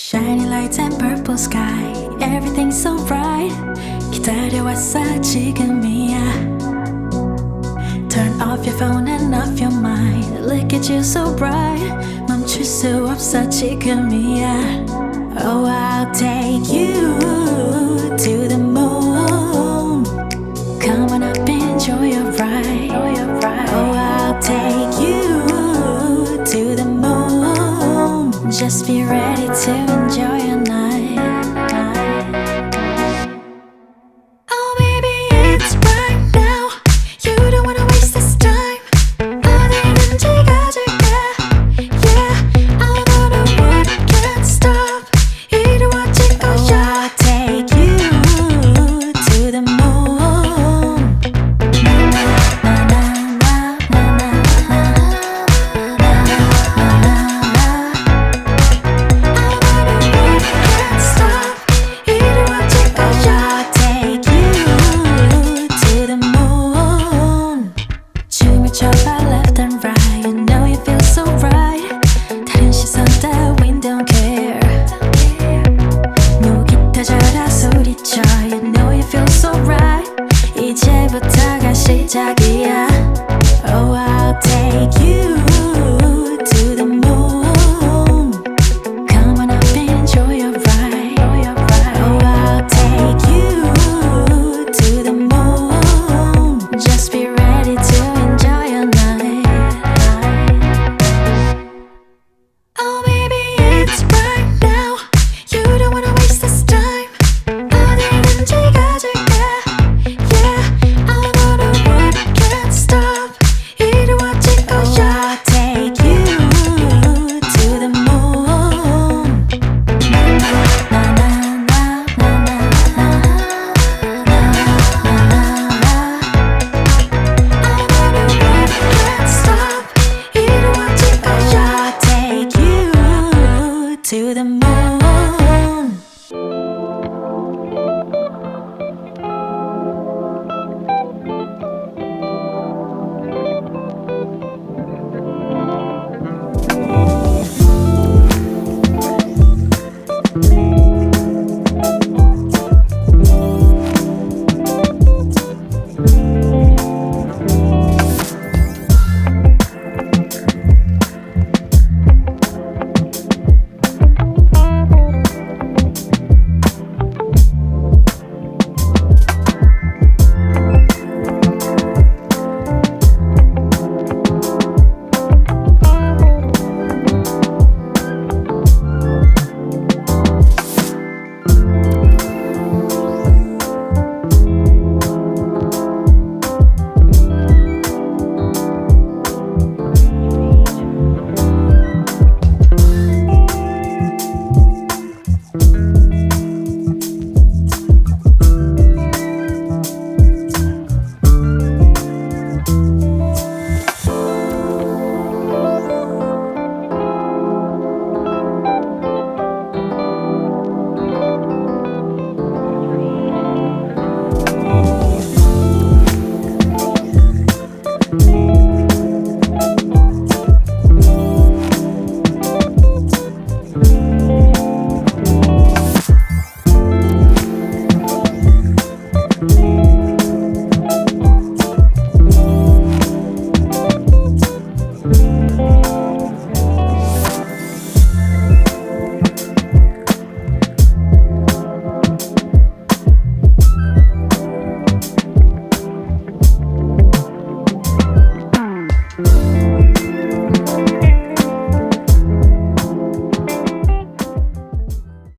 Shiny lights and purple sky, everything's so bright. 기다려왔어 지금이야. Turn off your phone and off your mind. Look at you so bright. 멈출 수 없어 지금이야. Oh, I'll take you to the moon. Come on up, enjoy your ride. Oh, I'll take you to the moon. Just be ready to enjoy your night. Oh, baby, it's right now. You don't wanna waste this time. 어디든지 가줄게. Yeah, I'm on a road, can't stop. 이루어질 거야. I'll take you to the moon. Left and right, you know you feel so right. 다른 시선 따윈 don't care. 너 기타져라 소리쳐, you know you feel so right. 이제부터가 시작이야. Oh, I'll take you to the moon. Come on up and enjoy your ride. Oh, I'll take you to the moon. Just be ready to enjoy your night. Oh, baby, it's right now. You don't wanna waste this time. 어디든지 가줄게. Yeah, I'm on a road, can't stop. 이루어질 거야. I'll take you to the moon. To the moon.